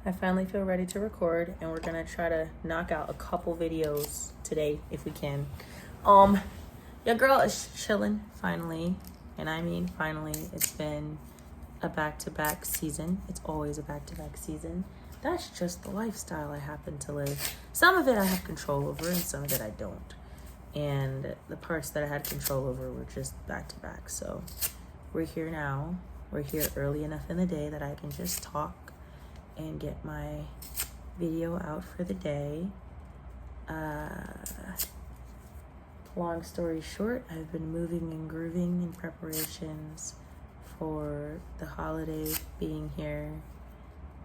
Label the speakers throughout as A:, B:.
A: I finally feel ready to record, and we're gonna try to knock out a couple videos today if we can. Your girl is chilling finally, and I mean finally. It's been a back-to-back season. It's always a back-to-back season. That's just the lifestyle I happen to live. Some of it I have control over, and some of it I don't. And the parts that I had control over were just back-to-back. So we're here now. We're here early enough in the day that I can just talk and get my video out for the day. Long story short, I've been moving and grooving in preparations for the holiday being here.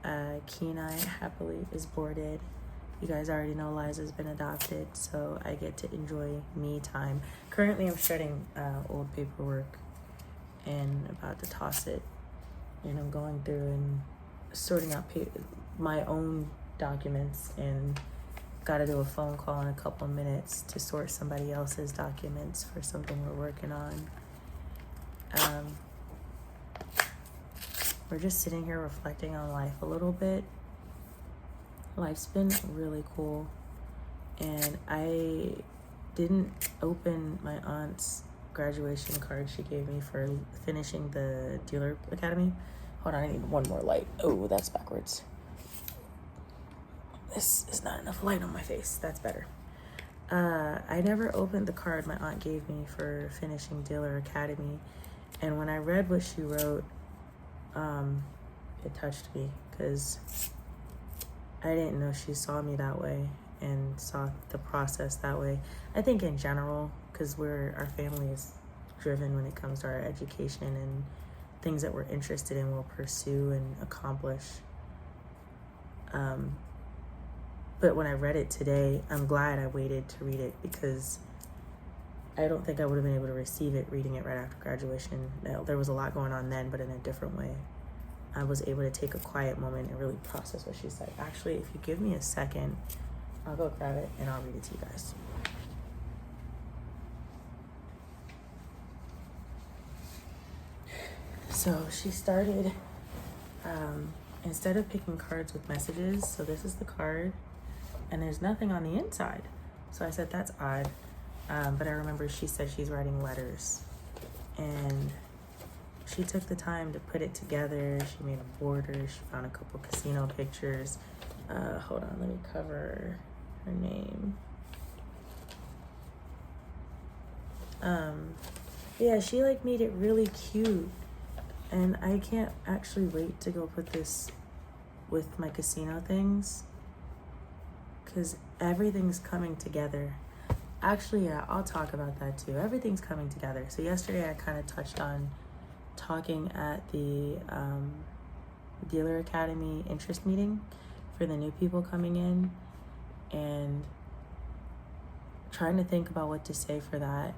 A: Kenai happily is boarded. You guys already know Liza's been adopted, so I get to enjoy me time. Currently, I'm shredding old paperwork and about to toss it. And I'm going through and sorting out my own documents, and got to do a phone call in a couple of minutes to sort somebody else's documents for something we're working on. We're just sitting here reflecting on life a little bit. Life's been really cool, and I didn't open my aunt's graduation card she gave me for finishing the dealer academy. Hold on, I need one more light. Oh, that's backwards. This is not enough light on my face. That's better. I never opened the card my aunt gave me for finishing dealer academy, and when I read what she wrote, it touched me because I didn't know she saw me that way and saw the process that way. I think in general, because our family is driven when it comes to our education and things that we're interested in, we'll pursue and accomplish. But when I read it today, I'm glad I waited to read it, because I don't think I would have been able to receive it reading it right after graduation. Now, there was a lot going on then, but in a different way. I was able to take a quiet moment and really process what she said. Actually, if you give me a second, I'll go grab it and I'll read it to you guys. So she started, instead of picking cards with messages, so this is the card, and there's nothing on the inside. So I said, that's odd. But I remember she said she's writing letters, and she took the time to put it together. She made a border. She found a couple casino pictures. Hold on, let me cover her name. Yeah, she made it really cute. And I can't actually wait to go put this with my casino things, because everything's coming together. Actually, yeah, I'll talk about that too. Everything's coming together. So yesterday I kind of touched on talking at the Dealer Academy interest meeting for the new people coming in, and trying to think about what to say for that,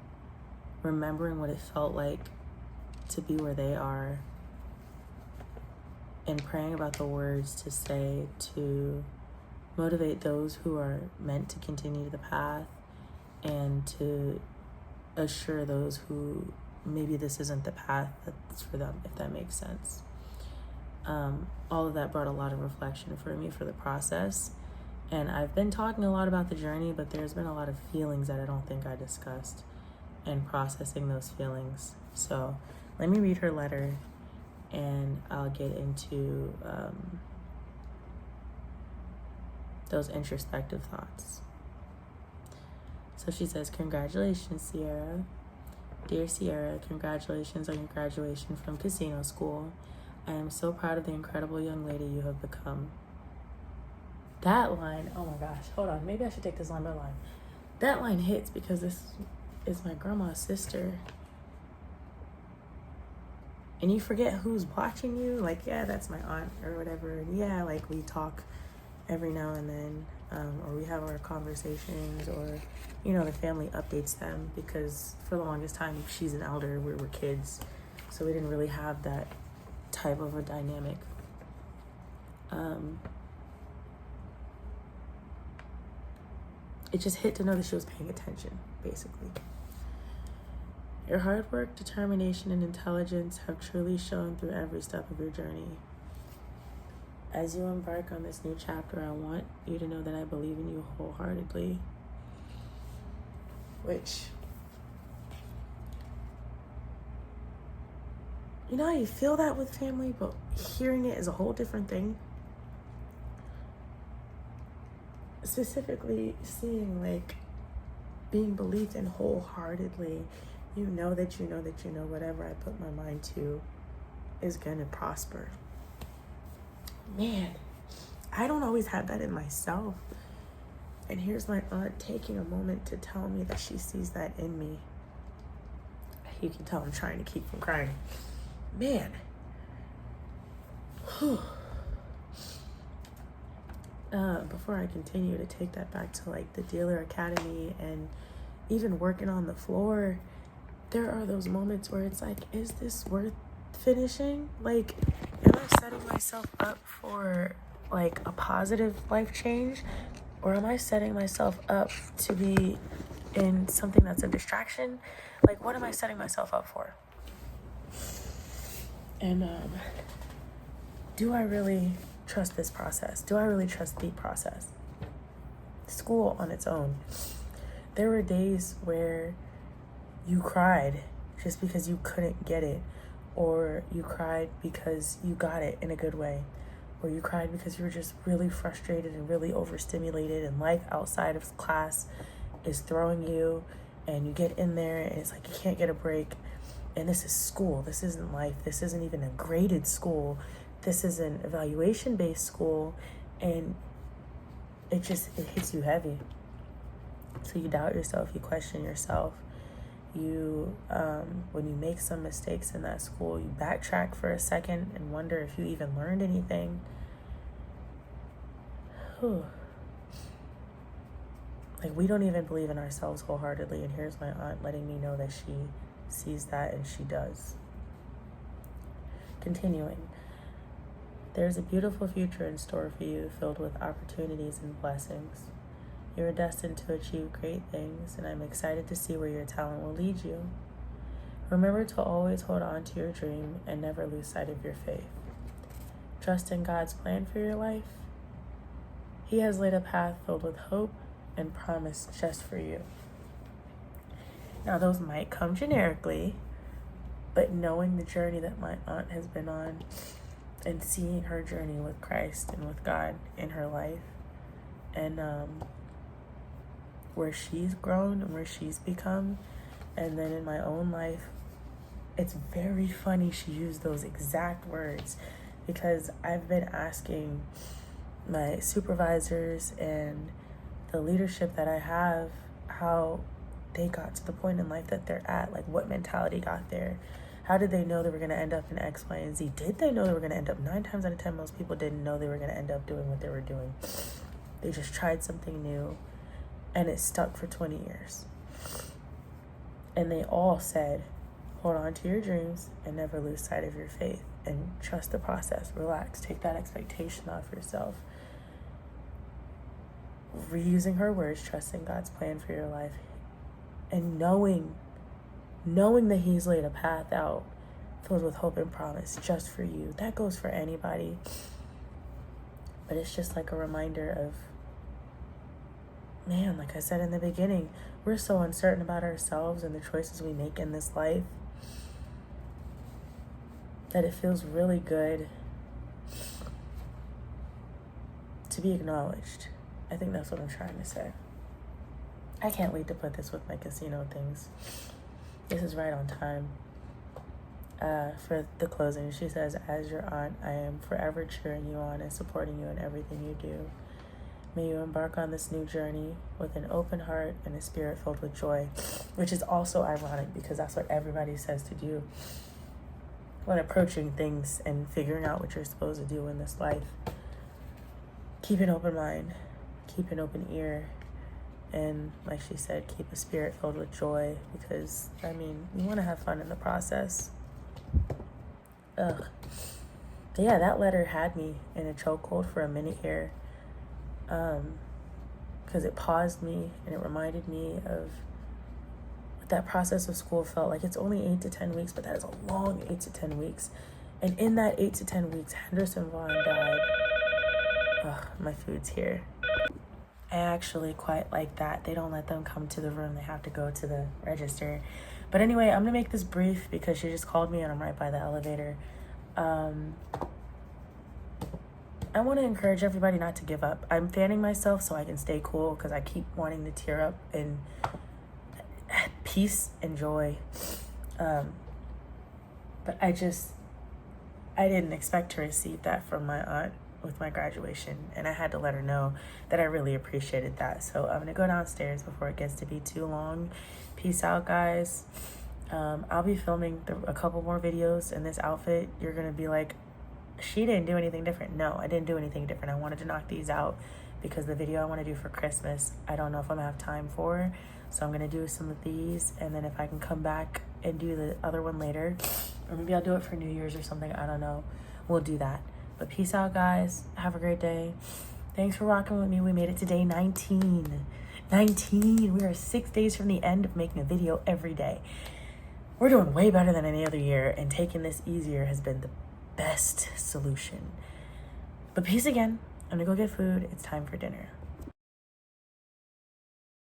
A: remembering what it felt like to be where they are, and praying about the words to say to motivate those who are meant to continue the path, and to assure those who maybe this isn't the path that's for them, if that makes sense. All of that brought a lot of reflection for me for the process, and I've been talking a lot about the journey, but there's been a lot of feelings that I don't think I discussed, and processing those feelings. So let me read her letter, and I'll get into those introspective thoughts. So she says, "Congratulations, Sierra. Dear Sierra, congratulations on your graduation from casino school. I am so proud of the incredible young lady you have become." That line, oh my gosh, hold on. Maybe I should take this line by line. That line hits because this is my grandma's sister. And you forget who's watching you. Yeah, that's my aunt or whatever. And yeah, we talk every now and then, or we have our conversations, or, the family updates them, because for the longest time, she's an elder, we were kids. So we didn't really have that type of a dynamic. It just hit to know that she was paying attention, basically. Your hard work, determination, and intelligence have truly shown through every step of your journey. as you embark on this new chapter, I want you to know that I believe in you wholeheartedly. Which, you know how you feel that with family, but hearing it is a whole different thing. Specifically seeing, like, being believed in wholeheartedly. You know that you know that you know whatever I put my mind to is gonna prosper. Man, I don't always have that in myself. And here's my aunt taking a moment to tell me that she sees that in me. You can tell I'm trying to keep from crying. Man. Before I continue to take that back to like the Dealer Academy and even working on the floor, there are those moments where it's like, is this worth finishing? Like, am I setting myself up for like a positive life change? Or am I setting myself up to be in something that's a distraction? Like, what am I setting myself up for? And do I really trust this process? Do I really trust the process? School on its own. There were days where you cried just because you couldn't get it, or you cried because you got it in a good way, or you cried because you were just really frustrated and really overstimulated, and life outside of class is throwing you, and you get in there and it's like you can't get a break. And this is school. This isn't life. This isn't even a graded school. This is an evaluation-based school, and it hits you heavy. So you doubt yourself, you question yourself. You, when you make some mistakes in that school, you backtrack for a second and wonder if you even learned anything. Whew. Like, we don't even believe in ourselves wholeheartedly, and here's my aunt letting me know that she sees that, and she does. Continuing. There's a beautiful future in store for you, filled with opportunities and blessings. You are destined to achieve great things, and I'm excited to see where your talent will lead you. Remember to always hold on to your dream and never lose sight of your faith. Trust in God's plan for your life. He has laid a path filled with hope and promise just for you. Now, those might come generically, but knowing the journey that my aunt has been on and seeing her journey with Christ and with God in her life, and where she's grown and where she's become, and then in my own life, it's very funny she used those exact words, because I've been asking my supervisors and the leadership that I have how they got to the point in life that they're at, like what mentality got there. How did they know they were going to end up in X, Y, and Z? Did they know they were going to end up? 9 times out of 10, most people didn't know they were going to end up doing what they were doing. They just tried something new, and it stuck for 20 years. And they all said, hold on to your dreams and never lose sight of your faith, and trust the process. Relax. Take that expectation off yourself. Reusing her words, trusting God's plan for your life, and knowing that He's laid a path out filled with hope and promise just for you. That goes for anybody. But it's just like a reminder of, man, like I said in the beginning, we're so uncertain about ourselves and the choices we make in this life that it feels really good to be acknowledged. I think that's what I'm trying to say. I can't wait to put this with my casino things. This is right on time. For the closing, she says, as your aunt, I am forever cheering you on and supporting you in everything you do. May you embark on this new journey with an open heart and a spirit filled with joy, which is also ironic because that's what everybody says to do when approaching things and figuring out what you're supposed to do in this life. Keep an open mind, keep an open ear, and like she said, keep a spirit filled with joy, because, I mean, you want to have fun in the process. Ugh. But yeah, that letter had me in a chokehold for a minute here, because it paused me and it reminded me of what that process of school felt like. It's only 8 to 10 weeks, but that is a long 8 to 10 weeks. And in that 8 to 10 weeks, Henderson Vaughn died. Ugh, my food's here. I actually quite like that. They don't let them come to the room. They have to go to the register. But anyway, I'm gonna make this brief because she just called me and I'm right by the elevator. I want to encourage everybody not to give up. I'm fanning myself so I can stay cool because I keep wanting to tear up in peace and joy. But I didn't expect to receive that from my aunt with my graduation, and I had to let her know that I really appreciated that. So I'm gonna go downstairs before it gets to be too long. Peace out, guys. I'll be filming a couple more videos in this outfit. You're gonna be like, she didn't do anything different. No, I didn't do anything different. I wanted to knock these out because the video I want to do for Christmas, I don't know if I'm gonna have time for. So I'm gonna do some of these, and then if I can come back and do the other one later, or maybe I'll do it for New Year's or something, I don't know. We'll do that. But peace out, guys. Have a great day. Thanks for rocking with me. We made it to day 19. 19. We are 6 days from the end of making a video every day. We're doing way better than any other year, and taking this easier has been the best solution. But peace again. I'm gonna go get food. It's time for dinner.